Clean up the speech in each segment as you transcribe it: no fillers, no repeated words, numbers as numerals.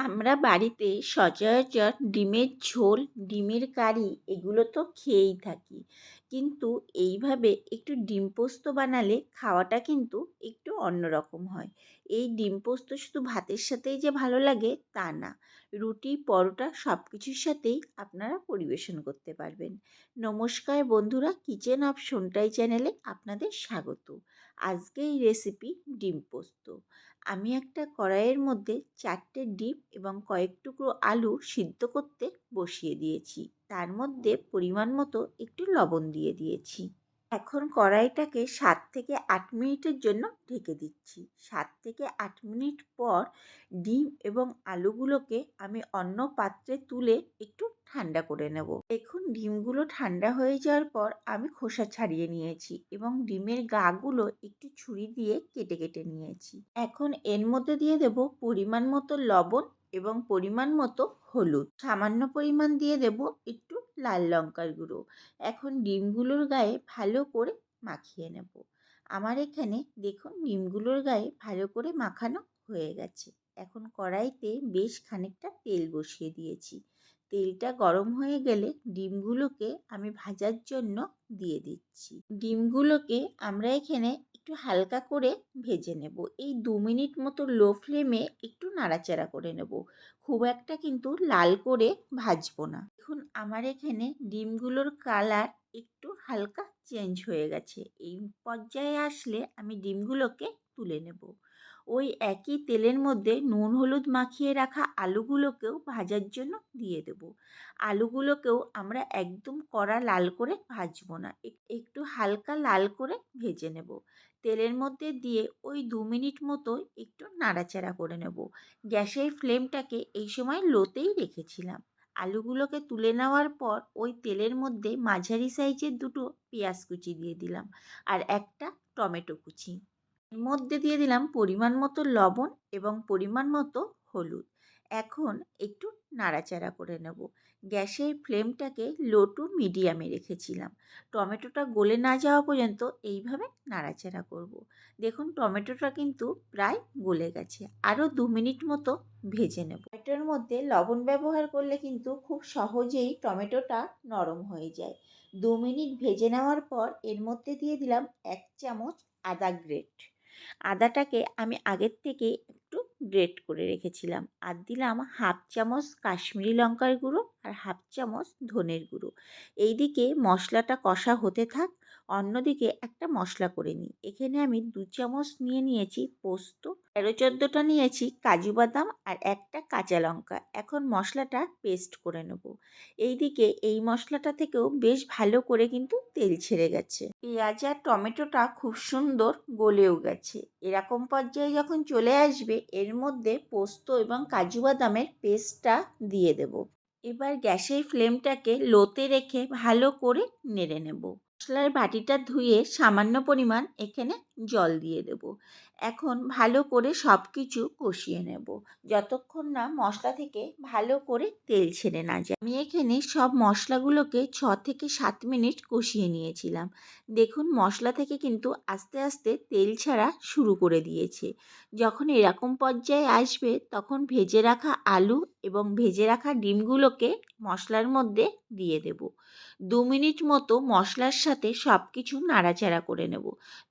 আমরা বাড়িতে সচরাচর ডিমের ঝোল, ডিমের কারি এগুলো তো খেয়েই থাকি। কিন্তু এইভাবে একটু ডিম পোস্ত বানালে খাওয়াটা কিন্তু একটু অন্যরকম হয়। এই ডিম পোস্ত শুধু ভাতের সাথেই যে ভালো লাগে তা না। রুটি, পরোটা সব কিছুর সাথেই আপনারা পরিবেশন করতে পারবেন। নমস্কার বন্ধুরা, কিচেন অফ সোনটাই চ্যানেলে আপনাদের স্বাগত। আজকে এই রেসিপি ডিম পোস্ত। আমি একটা কড়াইয়ের মধ্যে 4টে ডিম এবং কয়েক টুকরো আলু সিদ্ধ করতে বসিয়ে দিয়েছি। তার মধ্যে পরিমাণ মতো একটু লবণ দিয়ে দিয়েছি। এখন কড়াইটাকে 7 থেকে 8 মিনিটের জন্য ঢেকে দিচ্ছি। 7 থেকে 8 মিনিট পর ডিম এবং আলুগুলোকে আমি অন্য পাত্রে তুলে একটু ঠান্ডা করে নেব। দেখুন, ডিমগুলো ঠান্ডা হয়ে যাওয়ার পর আমি খোসা ছাড়িয়ে নিয়েছি এবং ডিমের গাগুলো একটু ছুরি দিয়ে কেটে কেটে নিয়েছি। এখন এর মধ্যে দিয়ে দেব পরিমাণ মতো লবণ এবং পরিমাণ মতো হলুদ। সামান্য পরিমাণ দিয়ে দেব একটু লাল লঙ্কার গুঁড়ো। এখন ডিমগুলোর গায়ে ভালো করে মাখিয়ে নেব। আমার এখানে দেখুন ডিমগুলোর গায়ে ভালো করে মাখানো হয়ে গেছে। এখন কড়াইতে বেশ খানিকটা তেল বসিয়ে দিয়েছি। তেলটা গরম হয়ে গেলে ডিমগুলোকে আমি ভাজার জন্য দিয়ে দিচ্ছি। ডিমগুলোকে আমরা এখানে একটু হালকা করে ভেজে নেব। এই 2 মিনিট মতো লো ফ্লেমে একটু নাড়াচাড়া করে নেব। খুব একটা কিন্তু লাল করে ভাজবো না। দেখুন, আমার এখানে ডিমগুলোর কালার একটু হালকা চেঞ্জ হয়ে গেছে। এই পর্যায়ে আসলে আমি ডিমগুলোকে তুলে নেব। ওই একই তেলের মধ্যে নুন হলুদ মাখিয়ে রাখা আলুগুলোকেও ভাজার জন্য দিয়ে দেব। আলুগুলোকেও আমরা একদম কড়া লাল করে ভাজবো না, একটু হালকা লাল করে ভেজে নেব। তেলের মধ্যে দিয়ে ওই 2 মিনিট মতো একটু নাড়াচাড়া করে নেব। গ্যাসের ফ্লেমটাকে এই সময় লোতেই রেখেছিলাম। আলুগুলোকে তুলে নেওয়ার পর ওই তেলের মধ্যে মাঝারি সাইজের 2টো পেঁয়াজ কুচি দিয়ে দিলাম আর একটা টমেটো কুচি। এর মধ্যে দিয়ে দিলাম পরিমাণ মতো লবণ এবং পরিমাণ মতো হলুদ। এখন একটু নাড়াচাড়া করে নেব। গ্যাসের ফ্লেমটাকে লো টু মিডিয়ামে রেখেছিলাম। টমেটোটা গলে না যাওয়া পর্যন্ত এইভাবে নাড়াচাড়া করব। দেখুন, টমেটোটা কিন্তু প্রায় গলে গেছে। আরও 2 মিনিট মতো ভেজে নেব। টমেটোর মধ্যে লবণ ব্যবহার করলে কিন্তু খুব সহজেই টমেটোটা নরম হয়ে যায়। 2 মিনিট ভেজে নেওয়ার পর এর মধ্যে দিয়ে দিলাম 1 চামচ আদা গ্রেট। আদাটাকে আমি আগের থেকে একটু গ্রেট করে রেখেছিলাম। আর দিলাম হাফ চামচ কাশ্মীরি লঙ্কার গুঁড়ো আর হাফ চামচ ধনের গুঁড়ো। এইদিকে মশলাটা কষা হতে থাক, অন্যদিকে একটা মশলা করে নিই। এখানে আমি 2 চামচ নিয়েছি পোস্ত, 13-14টা নিয়েছি কাজু বাদাম আর একটা কাঁচা লঙ্কা। এখন মশলাটা পেস্ট করে নেব। এইদিকে এই মশলাটা থেকেও বেশ ভালো করে কিন্তু তেল ছেড়ে গেছে। পেঁয়াজ আর টমেটোটা খুব সুন্দর গলেও গেছে। এরকম পর্যায়ে যখন চলে আসবে এর মধ্যে পোস্ত এবং কাজু বাদামের পেস্টটা দিয়ে দেব। এবার গ্যাসের ফ্লেমটাকে লোতে রেখে ভালো করে নেড়ে নেব। মশলার বাটিটা ধুয়ে সামান্য পরিমাণ এখানে জল দিয়ে দেব। এখন ভালো করে সব কিছু কষিয়ে নেব যতক্ষণ না মশলা থেকে ভালো করে তেল ছেড়ে না যায়। আমি এখানে সব মশলাগুলোকে 6 থেকে 7 মিনিট কষিয়ে নিয়েছিলাম। দেখুন, মশলা থেকে কিন্তু আস্তে আস্তে তেল ছাড়া শুরু করে দিয়েছে। যখন এরকম পর্যায়ে আসবে তখন ভেজে রাখা আলু এবং ভেজে রাখা ডিমগুলোকে মশলার মধ্যে দিয়ে দেব। 2 মিনিট মতো মশলার সাথে সব কিছু নাড়াচাড়া করে নেব।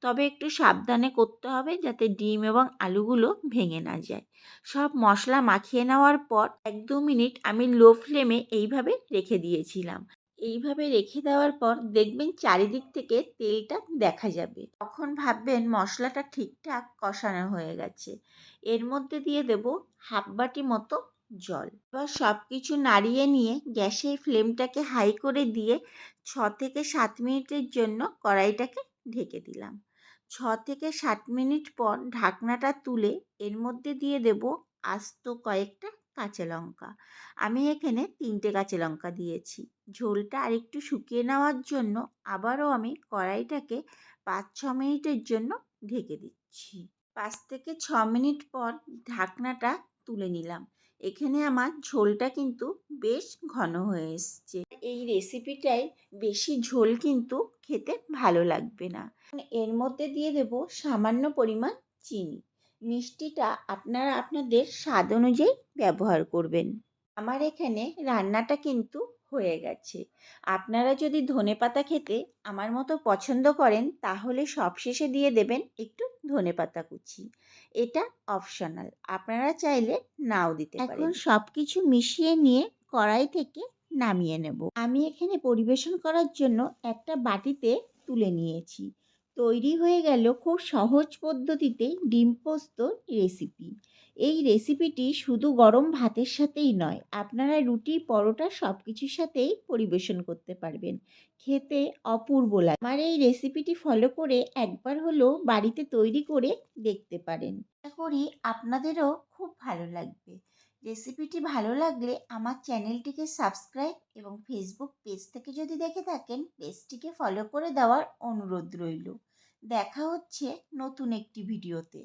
তবে একটু সাবধানে করতে হবে যাতে ডিম এবং আলুগুলো ভেঙে না যায়। সব মশলা মাখিয়ে নেওয়ার পর 1-2 মিনিট আমি লো ফ্লেমে এইভাবে রেখে দিয়েছিলাম। এইভাবে রেখে দেওয়ার পর দেখবেন চারিদিক থেকে তেলটা দেখা যাবে। তখন ভাববেন মশলাটা ঠিকঠাক কষানো হয়ে গেছে। এর মধ্যে দিয়ে দেব হাফ বাটি মতো জল। এবার সব কিছু নাড়িয়ে নিয়ে গ্যাসের ফ্লেমটাকে হাই করে দিয়ে 6 থেকে 7 মিনিটের জন্য কড়াইটাকে ঢেকে দিলাম। 6 থেকে 7 মিনিট পর ঢাকনাটা তুলে এর মধ্যে দিয়ে দেব আস্ত কয়েকটা কাঁচা লঙ্কা। আমি এখানে 3টে কাঁচা লঙ্কা দিয়েছি। ঝোলটা আরেকটু শুকিয়ে নেওয়ার জন্য আবারও আমি কড়াইটাকে 5-6 মিনিটের জন্য ঢেকে দিচ্ছি। 5 থেকে 6 মিনিট পর ঢাকনাটা তুলে নিলাম। এখানে আমার ঝোলটা কিন্তু বেশ ঘন হয়ে এসছে। এই রেসিপিটায় বেশি ঝোল কিন্তু খেতে ভালো লাগবে না। এর মধ্যে দিয়ে দেব সামান্য পরিমাণ চিনি। মিষ্টিটা আপনারা আপনাদের স্বাদ অনুযায়ী ব্যবহার করবেন। আমার এখানে রান্নাটা কিন্তু হয়ে গেছে। আপনারা যদি ধনেপাতা খেতে আমার মতো পছন্দ করেন তাহলে সবশেষে দিয়ে দেবেন একটু ধনেপাতা কুচি। এটা অপশনাল, আপনারা চাইলে নাও দিতে পারেন। এখন সব কিছু মিশিয়ে নিয়ে কড়াই থেকে নামিয়ে নেব। আমি এখানে পরিবেশন করার জন্য একটা বাটিতে তুলে নিয়েছি। তৈরি হয়ে গেল খুব সহজ পদ্ধতিতে ডিম পোস্ত রেসিপি। এই রেসিপিটি শুধু গরম ভাতের সাথেই নয়, আপনারা রুটি, পরোটা সব কিছুর সাথেই পরিবেশন করতে পারবেন। খেতে অপূর্ব লাগে। আমার এই রেসিপিটি ফলো করে একবার হলেও বাড়িতে তৈরি করে দেখতে পারেন। আশা করি আপনাদেরও খুব ভালো লাগবে। রেসিপিটি ভালো লাগলে আমার চ্যানেলটিকে সাবস্ক্রাইব এবং ফেসবুক পেজ থেকে যদি দেখে থাকেন পেজটিকে ফলো করে দেওয়ার অনুরোধ রইল। দেখা হচ্ছে নতুন একটি ভিডিওতে।